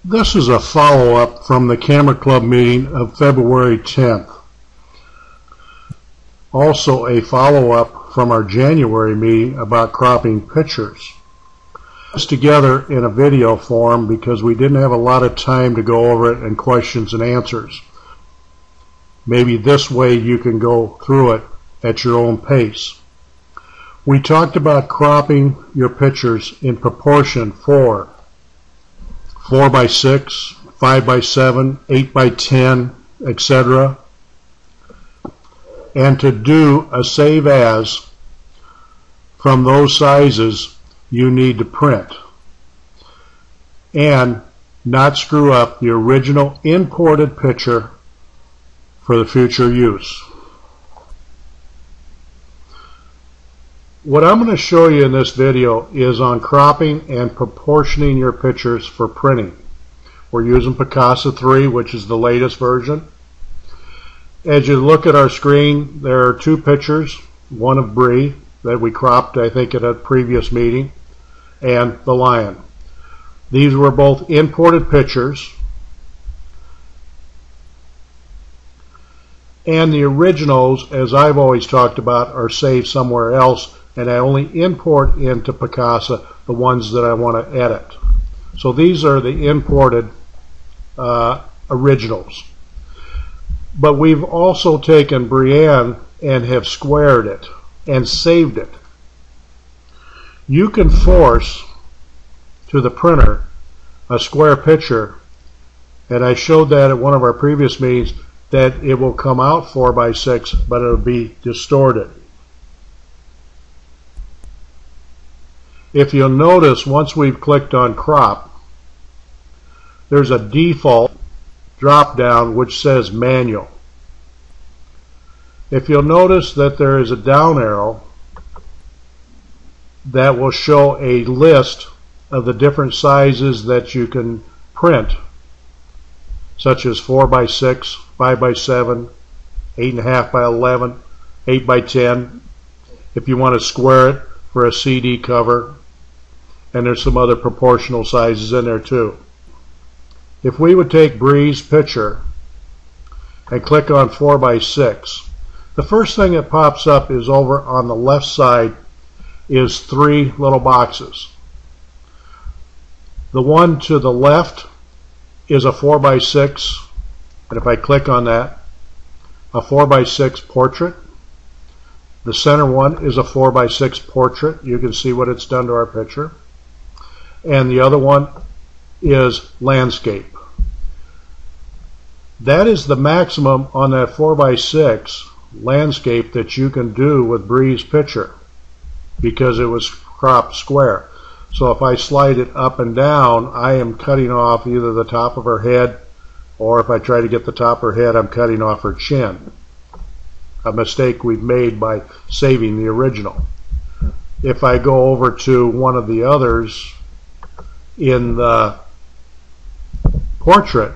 This is a follow-up from the Camera Club meeting of February 10th. Also a follow-up from our January meeting about cropping pictures. This together in a video form because we didn't have a lot of time to go over it and questions and answers. Maybe this way you can go through it at your own pace. We talked about cropping your pictures in proportion for 4:6, 5:7, 8:10, etc. And to do a save as from those sizes, you need to print and not screw up the original imported picture for the future use. What I'm going to show you in this video is on cropping and proportioning your pictures for printing. We're using Picasa 3, which is the latest version. As you look at our screen, there are two pictures, one of Bree that we cropped, I think, at a previous meeting, and the lion. These were both imported pictures, and the originals, as I've always talked about, are saved somewhere else, and I only import into Picasa the ones that I want to edit. So these are the imported originals. But we've also taken Brienne and have squared it and saved it. You can force to the printer a square picture, and I showed that at one of our previous meetings, that it will come out 4:6, but it'll be distorted. If you'll notice, once we've clicked on crop, there's a default drop down which says manual. If you'll notice that there is a down arrow that will show a list of the different sizes that you can print, such as 4:6, 5:7, 8.5:11, 8:10, if you want to square it for a CD cover, and there's some other proportional sizes in there too. If we would take Bree's picture and click on 4:6, the first thing that pops up is over on the left side is three little boxes. The one to the left is a 4:6, and if I click on that, a 4:6 portrait. The center one is a 4:6 portrait. You can see what it's done to our picture. And the other one is landscape. That is the maximum on that 4:6 landscape that you can do with Bree's picture because it was cropped square. So if I slide it up and down, I am cutting off either the top of her head, or if I try to get the top of her head, I'm cutting off her chin. A mistake we've made by saving the original. If I go over to one of the others in the portrait,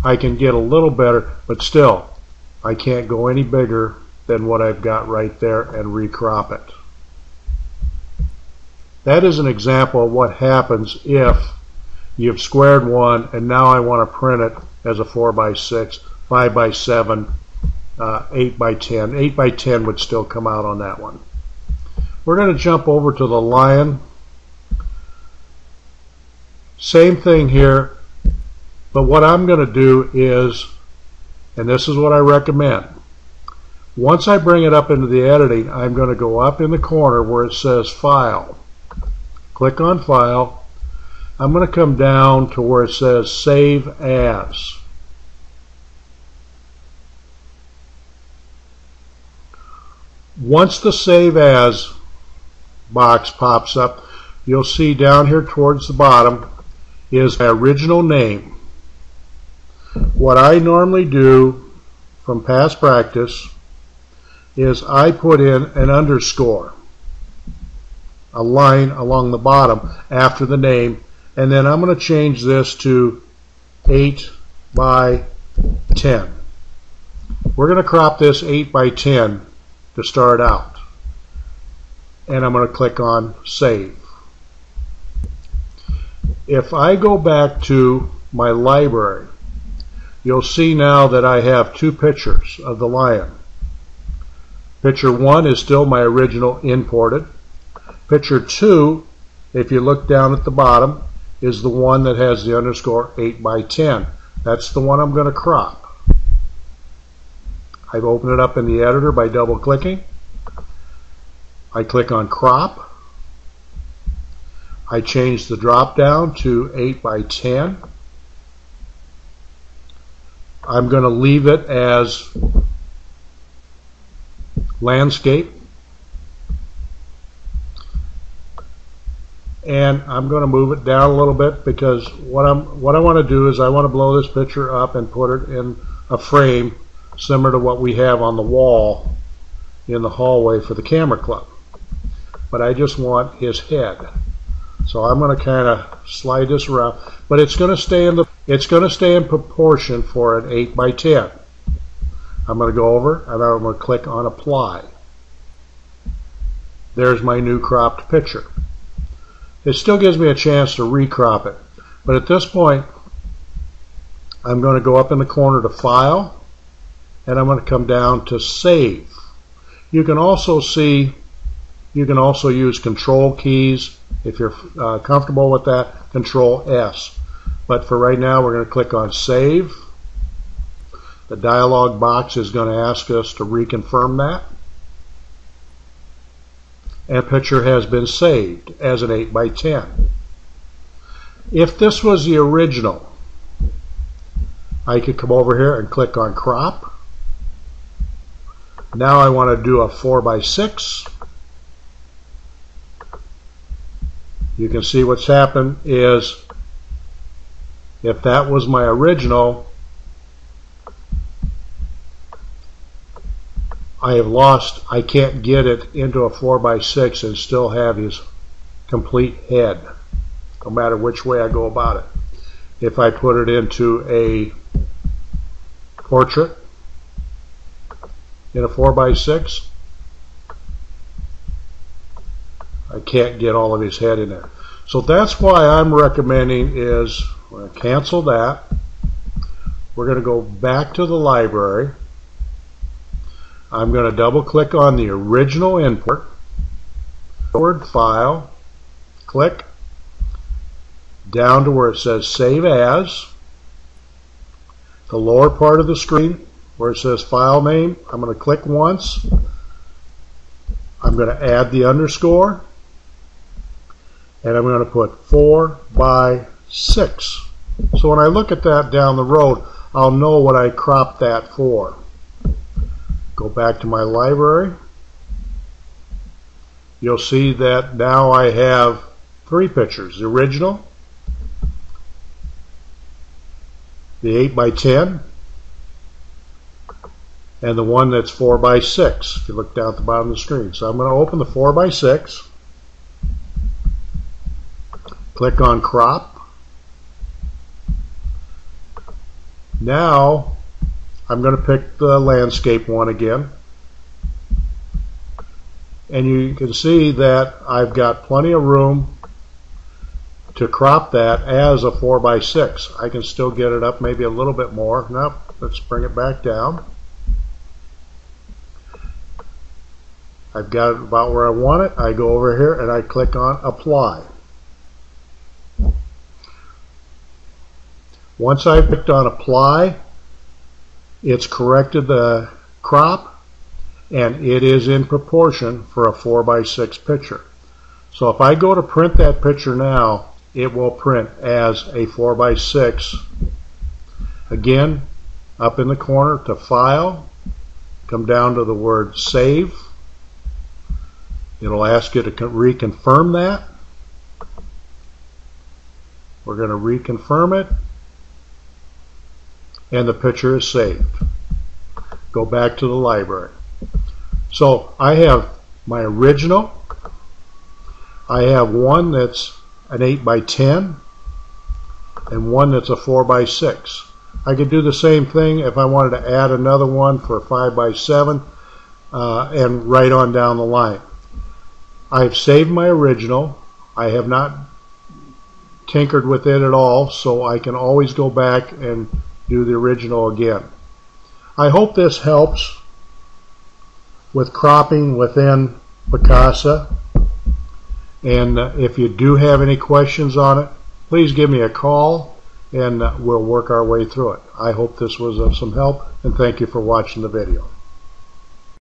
I can get a little better, but still I can't go any bigger than what I've got right there and recrop it. That is an example of what happens if you've squared one and now I want to print it as a 4:6, 5:7, 8:10. 8:10 would still come out on that one. We're going to jump over to the lion. Same thing here, but what I'm going to do is, and this is what I recommend, once I bring it up into the editing, I'm going to go up in the corner where it says File. Click on File. I'm going to come down to where it says Save As. Once the Save As box pops up, you'll see down here towards the bottom is my original name. What I normally do from past practice is I put in an underscore, a line along the bottom after the name, and then I'm going to change this to 8:10. We're going to crop this 8:10 to start out, and I'm going to click on Save. If I go back to my library, you'll see now that I have two pictures of the lion. Picture 1 is still my original imported. Picture 2, if you look down at the bottom, is the one that has the underscore 8x10. That's the one I'm going to crop. I've opened it up in the editor by double clicking. I click on crop. I change the drop down to 8x10. I'm going to leave it as landscape. And I'm going to move it down a little bit because what I want to do is I want to blow this picture up and put it in a frame similar to what we have on the wall in the hallway for the camera club. But I just want his head. So I'm going to kind of slide this around, but it's going to stay in proportion for an 8x10. I'm going to go over and I'm going to click on apply. There's my new cropped picture. It still gives me a chance to recrop it, but at this point I'm going to go up in the corner to file and I'm going to come down to save. You can also use control keys if you're comfortable with that, control S. But for right now we're going to click on save. The dialog box is going to ask us to reconfirm that. And picture has been saved as an 8x10. If this was the original, I could come over here and click on crop. Now I want to do a 4x6. You can see what's happened is if that was my original, I can't get it into a 4x6 and still have his complete head, no matter which way I go about it. If I put it into a portrait in a 4x6, I can't get all of his head in there. So that's why I'm recommending is we're going to cancel that. We're going to go back to the library. I'm going to double click on the original import, Word file, click down to where it says save as. The lower part of the screen where it says file name, I'm going to click once. I'm going to add the underscore and I'm going to put 4x6. So when I look at that down the road, I'll know what I cropped that for. Go back to my library. You'll see that now I have three pictures. The original, the 8x10, and the one that's 4x6 if you look down at the bottom of the screen. So I'm going to open the 4x6, click on crop. Now I'm going to pick the landscape one again, and you can see that I've got plenty of room to crop that as a 4x6. I can still get it up maybe a little bit more. Now let's bring it back down. I've got it about where I want it. I go over here and I click on apply. Once I've clicked on apply, it's corrected the crop and it is in proportion for a 4x6 picture. So if I go to print that picture now, it will print as a 4x6. Again, up in the corner to file, come down to the word save. It'll ask you to reconfirm that. We're going to reconfirm it. And the picture is saved. Go back to the library. So I have my original. I have one that's an 8x10 and one that's a 4x6. I could do the same thing if I wanted to add another one for a 5x7 and right on down the line. I've saved my original. I have not tinkered with it at all, so I can always go back and do the original again. I hope this helps with cropping within Picasa. And if you do have any questions on it, please give me a call and we'll work our way through it. I hope this was of some help, and thank you for watching the video.